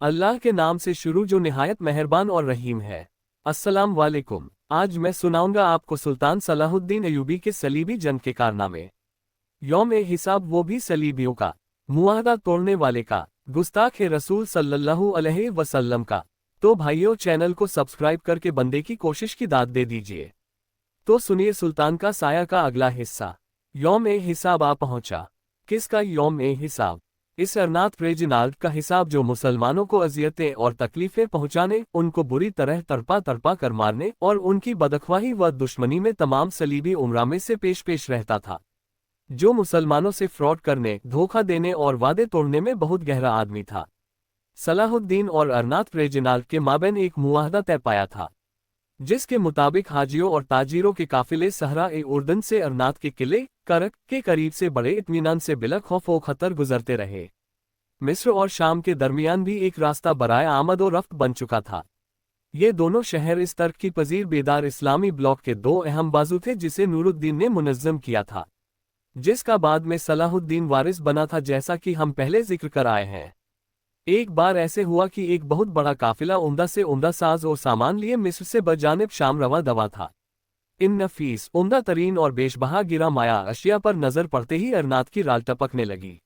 अल्लाह के नाम से शुरू जो निहायत मेहरबान और रहीम है। अस्सलाम वालेकुम। आज मैं सुनाऊंगा आपको सुल्तान सलाहुद्दीन अयूबी के सलीबी जंग के कारनामे। यौम-ए-हिसाब, वो भी सलीबियों का, मुआहदा तोड़ने वाले का, गुस्ताख-ए-रसूल सल्लल्लाहु अलैहि वसल्लम का। तो भाइयों, चैनल को सब्सक्राइब करके बंदे की कोशिश की दाद दे दीजिए। तो सुनिए सुल्तान का साया का अगला हिस्सा। यौम-ए-हिसाब आ पहुंचा। किसका यौम-ए-हिसाब? इस अरनात रेजिनाल्ड का हिसाब जो मुसलमानों को अजियतें और तकलीफें पहुंचाने, उनको बुरी तरह तड़पा तड़पा कर मारने और उनकी बदख्वाही व दुश्मनी में तमाम सलीबी उमरा में से पेश रहता था। जो मुसलमानों से फ्रॉड करने, धोखा देने और वादे तोड़ने में बहुत गहरा आदमी था। सलाहुद्दीन और अरनात रेजिनाल्ड के माबैन एक मुआहदा तय पाया था, जिसके मुताबिक हाजियों और ताजीरों के काफिले सहरा-ए-उर्दन से अरनात के किले करक के करीब से बड़े इत्मीनान से बिला खौफ व खतर गुजरते रहे। मिस्र और शाम के दरमियान भी एक रास्ता बराए आमद और रफ्त बन चुका था। ये दोनों शहर इस तरक्की पजीर बेदार इस्लामी ब्लॉक के दो अहम बाजू थे, जिसे नूरुद्दीन ने मुनज़्ज़म किया था, जिसका बाद में सलाहुद्दीन वारिस बना था, जैसा कि हम पहले जिक्र कर आए हैं। एक बार ऐसे हुआ कि एक बहुत बड़ा काफिला उम्दा से उम्दा साज और सामान लिए मिस्र से बजानिब शाम रवा दवा था। इन नफीस, उम्दा तरीन और बेशबहा गिरा माया अशिया पर नजर पड़ते ही अरनात की राल टपकने लगी।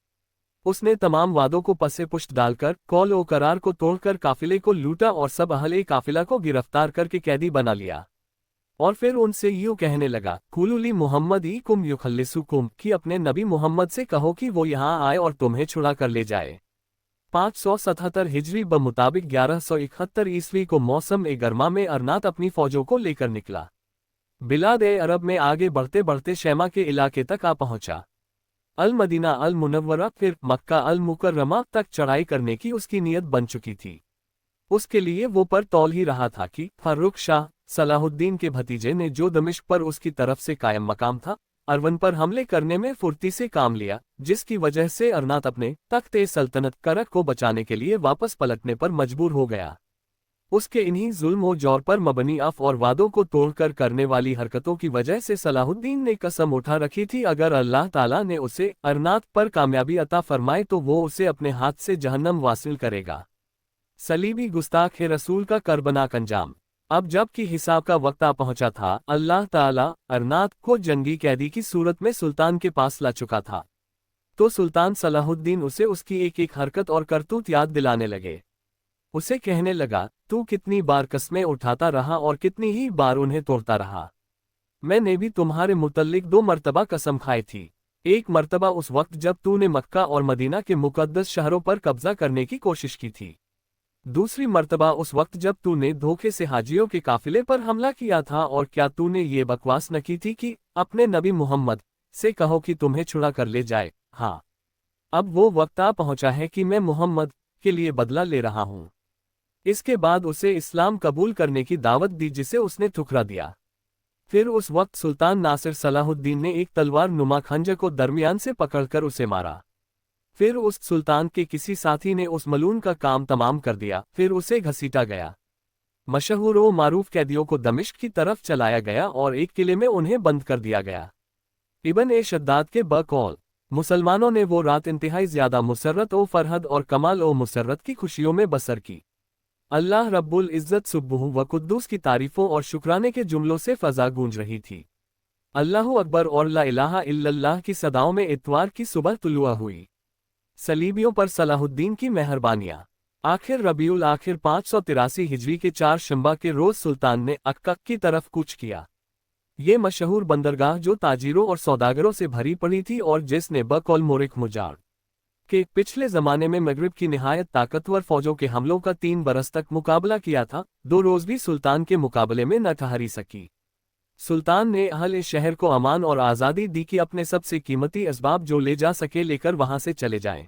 उसने तमाम वादों को पसे पुष्ट डालकर, कौल ओ करार को तोड़कर काफिले को लूटा और सब अहले काफिला को गिरफ्तार करके कैदी बना लिया। और फिर उनसे यूं कहने लगा, कुलुली मुहम्मद ई कुम युखल्लिसुकुम, कि अपने नबी मुहम्मद से कहो कि वो यहाँ आए और तुम्हें छुड़ा कर ले जाए। 577 हिजरी ब मुताबिक 1171 ईस्वी को मौसम-ए-गर्मा में अरनात अपनी फौजों को लेकर निकला। बिलाद-ए-अरब में आगे बढ़ते बढ़ते शैमा के इलाके तक आ पहुंचा। अल-मदीना अल-मुनव्वरा फिर मक्का अल-मुकर्रमा तक चढ़ाई करने की उसकी नीयत बन चुकी थी। उसके लिए वो पर तौल ही रहा था कि फर्रुख शाह सलाहुद्दीन के भतीजे ने, जो दमिश्क पर उसकी तरफ से कायम मकाम था, अरवन पर हमले करने में फुर्ती से काम लिया, जिसकी वजह से अरनात अपने तख्ते सल्तनत करक को बचाने के लिए वापस पलटने पर मजबूर हो गया। उसके इन्हीं जुल्म व जौर पर मबनी अफ और वादों को तोड़कर करने वाली हरकतों की वजह से सलाहुद्दीन ने कसम उठा रखी थी, अगर अल्लाह ताला ने उसे अरनात पर कामयाबी अता फरमाए तो वो उसे अपने हाथ से जहन्नम वासिल करेगा। सलीबी गुस्ताख-ए-रसूल का कर्बनाक अंजाम। अब जब कि हिसाब का वक्त आ पहुंचा था, अल्लाह ताला अरनात को जंगी कैदी की सूरत में सुल्तान के पास ला चुका था। तो सुल्तान सलाहुद्दीन उसे उसकी एक एक हरकत और करतूत याद दिलाने लगे। उसे कहने लगा, तू कितनी बार कस्में उठाता रहा और कितनी ही बार उन्हें तोड़ता रहा। मैंने भी तुम्हारे मुतल्लिक 2 मरतबा कसम खाई थी। एक मरतबा उस वक्त जब तूने मक्का और मदीना के मुकद्दस शहरों पर कब्जा करने की कोशिश की थी। दूसरी मर्तबा उस वक्त जब तूने धोखे से हाजियों के काफिले पर हमला किया था। और क्या तूने ये बकवास न की थी कि अपने नबी मुहम्मद से कहो कि तुम्हें छुड़ा कर ले जाए? हाँ, अब वो वक्त आ पहुंचा है कि मैं मुहम्मद के लिए बदला ले रहा हूँ। इसके बाद उसे इस्लाम कबूल करने की दावत दी, जिसे उसने ठुकरा दिया। फिर उस वक्त सुल्तान नासिर सलाहुद्दीन ने एक तलवार नुमा खंजर को दरमियान से पकड़कर उसे मारा। फिर उस सुल्तान के किसी साथी ने उस मलून का काम तमाम कर दिया। फिर उसे घसीटा गया। मशहूर व मारूफ कैदियों को दमिश्क की तरफ चलाया गया और एक किले में उन्हें बंद कर दिया गया। इब्न-ए-शद्दाद के बकौल मुसलमानों ने वो रात इंतहाई ज्यादा मुसर्रत ओ फरहद और कमाल ओ मुसर्रत की खुशियों में बसर की। अल्लाह रब्बुल इज़्ज़त सुब्बुह व कुद्दूस की तारीफों और शुक्राने के जुमलों से फजा गूंज रही थी। अल्लाहु अकबर और ला इलाहा इल्लल्लाह की सदाओं में इत्वार की सुबह तुलुआ हुई। सलीबियों पर सलाहुद्दीन की मेहरबानियाँ। आखिर रबीउल आखिर 583 हिजरी के 4 शंबा के रोज सुल्तान ने अक्का की तरफ कूच किया। ये मशहूर बंदरगाह जो ताजिरों और सौदागरों से भरी पड़ी थी और जिसने बकौल मोरिक मुजाड़ के पिछले जमाने में मगरिब की निहायत ताकतवर फौजों के हमलों का 3 बरस तक मुकाबला किया था, 2 रोज भी सुल्तान के मुकाबले में न ठहरी सकी। सुल्तान ने अहले शहर को अमान और आज़ादी दी कि अपने सबसे कीमती असबाब जो ले जा सके लेकर वहां से चले जाएं।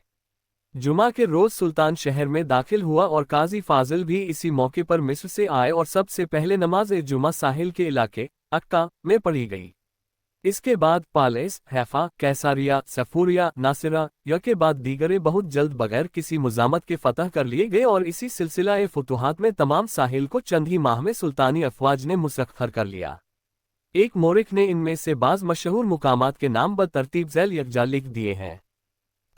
जुमा के रोज सुल्तान शहर में दाखिल हुआ और काजी फाजिल भी इसी मौके पर मिस्र से आए और सबसे पहले नमाज-ए-जुमा साहिल के इलाके अक्का में पढ़ी गई। इसके बाद पालेस, हैफा, कैसारिया, सफूरिया, नासिरा के बाद दीगरे बहुत जल्द बगैर किसी मुजामत के फतह कर लिए गए और इसी सिलसिला-ए-फुतुहात में तमाम साहिल को चंद ही माह में सुल्तानी अफवाज ने मुसख्खर कर लिया। एक मोरिख ने इनमें से बाज मशहूर मुकामात के नाम बतरतीब झैल यकजा लिख दिए हैं।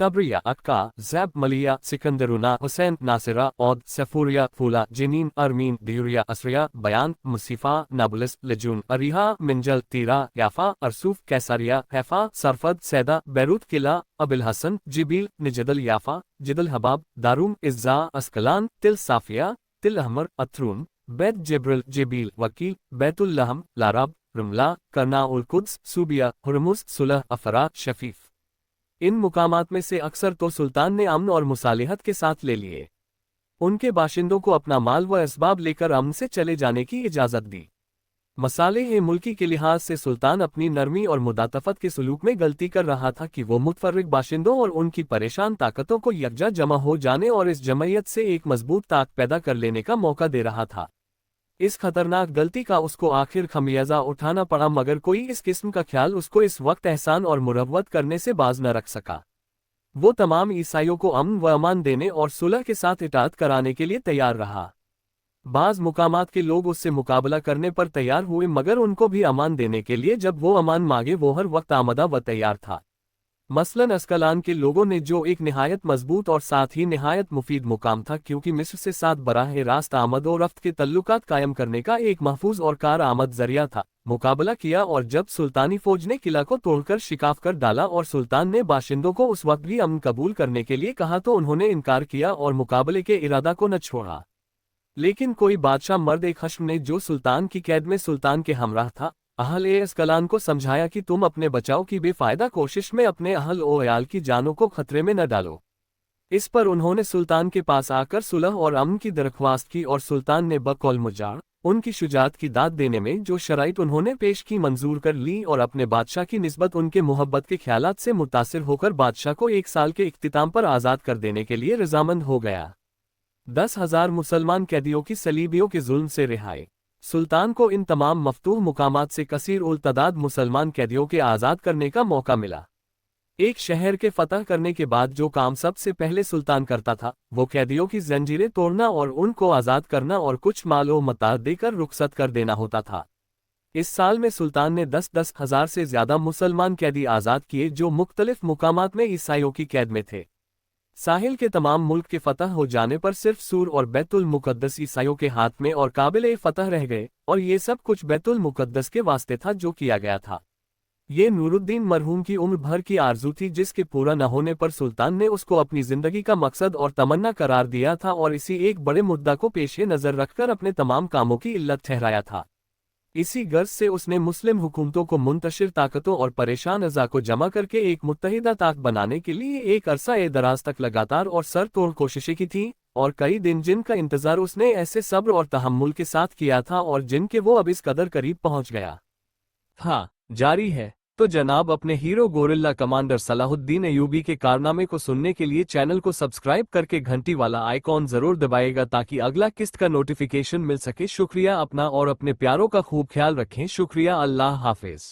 तब्रिया अक्का, जैब मलिया, सिकंदरुना, हुसैन नासिरा, औद, सफूरिया, फूला, जिनीन, अरमीन, दियुरिया, असरिया, बयान, मुसीफा, नाबुलिस, लजून, अरीहा, मिंजल, तीरा, याफा, अरसूफ, कैसारिया, हैफा, सरफद, सैदा, बैरूत, किला, अबिल हसन, जिबील, निजदल याफा, जिदल हबाब, दारूम, इज्जा, अस्कलान, तिल साफिया, तिल अहमर, अथरून, बैत जिब्रिल, जिबील, वकील, बैतुल लहम, लारब, रमला, करना उल कुद्स, सूबिया, हुरमुस, सुलह, अफरा, शफीफ। इन मुकामात में से अक्सर तो सुल्तान ने अमन और मुसालिहत के साथ ले लिए। उनके बाशिंदों को अपना माल व असबाब लेकर अमन से चले जाने की इजाज़त दी। मसाले मुल्की के लिहाज से सुल्तान अपनी नरमी और मुदातफत के सलूक में गलती कर रहा था कि वो मुतफर्रिक बाशिंदों और उनकी परेशान ताकतों को यकजा जमा हो जाने और इस जमयत से एक मजबूत ताक पैदा कर लेने का मौका दे रहा था। इस खतरनाक गलती का उसको आखिर खमियाजा उठाना पड़ा, मगर कोई इस किस्म का ख्याल उसको इस वक्त एहसान और मुरव्वत करने से बाज न रख सका। वो तमाम ईसाइयों को अमन व अमान देने और सुलह के साथ इताअत कराने के लिए तैयार रहा। बाज़ मुकामात के लोग उससे मुकाबला करने पर तैयार हुए, मगर उनको भी अमान देने के लिए जब वो अमान मांगे वो हर वक्त आमदा व तैयार था। मसलन अस्कलान के लोगों ने, जो एक निहायत मजबूत और साथ ही निहायत मुफीद मुकाम था, क्योंकि मिस्र से साथ बराह रास्त आमद और रफ्त के तल्लुकात कायम करने का एक महफूज और कार आमद जरिया था, मुकाबला किया। और जब सुल्तानी फौज ने किला को तोड़कर शिकाफ कर डाला और सुल्तान ने बाशिंदों को उस वक्त भी अमन कबूल करने के लिए कहा तो उन्होंने इनकार किया और मुकाबले के इरादा को न छोड़ा। लेकिन कोई बादशाह मर्द एक खश्म ने, जो सुल्तान की कैद में सुल्तान के हमराह था, अहल अस्कलान को समझाया कि तुम अपने बचाव की बेफायदा कोशिश में अपने अहल ओ अयाल की जानों को खतरे में न डालो। इस पर उन्होंने सुल्तान के पास आकर सुलह और अमन की दरख्वास्त की और सुल्तान ने बकौल मुजाड़ उनकी शुजाअत की दाद देने में जो शराइत उन्होंने पेश की मंजूर कर ली और अपने बादशाह की निस्बत उनके मोहब्बत के ख्यालात से मुतासिर होकर बादशाह को 1 साल के इख्तिताम पर आज़ाद कर देने के लिए रजामंद हो गया। 10,000 मुसलमान कैदियों की सलीबियों के जुल्म से रिहाई। सुल्तान को इन तमाम मफतूह मुकामात से कसीर उल तदाद मुसलमान कैदियों के आज़ाद करने का मौका मिला। एक शहर के फतह करने के बाद जो काम सबसे पहले सुल्तान करता था, वो कैदियों की जंजीरें तोड़ना और उनको आज़ाद करना और कुछ मालो मता देकर रुखसत कर देना होता था। इस साल में सुल्तान ने 10-10 हज़ार से ज्यादा मुसलमान कैदी आज़ाद किए, जो मुख्तलिफ मुकामात में ईसाइयों की कैद में थे। साहिल के तमाम मुल्क के फतह हो जाने पर सिर्फ सूर और बैतुल मुकद्दस ईसाइयों के हाथ में और काबिल फतह रह गए, और ये सब कुछ बैतुल मुकद्दस के वास्ते था जो किया गया था। ये नूरुद्दीन मरहूम की उम्र भर की आरजू थी, जिसके पूरा न होने पर सुल्तान ने उसको अपनी जिंदगी का मकसद और तमन्ना करार दिया था और इसी एक बड़े मुद्दा को पेश नज़र रखकर अपने तमाम कामों की इल्लत ठहराया था। इसी गर्ज से उसने मुस्लिम हुकूमतों को मुंतशिर ताकतों और परेशान अज़ा को जमा करके एक मुत्तहिदा ताक बनाने के लिए एक अरसा दराज तक लगातार और सर तोड़ कोशिशें की थी, और कई दिन जिनका इंतजार उसने ऐसे सब्र और तहम्मुल के साथ किया था और जिनके वो अब इस कदर करीब पहुंच गया। हाँ, जारी है। तो जनाब, अपने hero gorilla commander Salahuddin Ayyubi के कारनामे को सुनने के लिए चैनल को सब्सक्राइब करके घंटी वाला आइकॉन जरूर दबाएगा ताकि अगला किस्त का नोटिफिकेशन मिल सके। शुक्रिया। अपना और अपने प्यारों का खूब ख्याल रखें। शुक्रिया। अल्लाह हाफिज।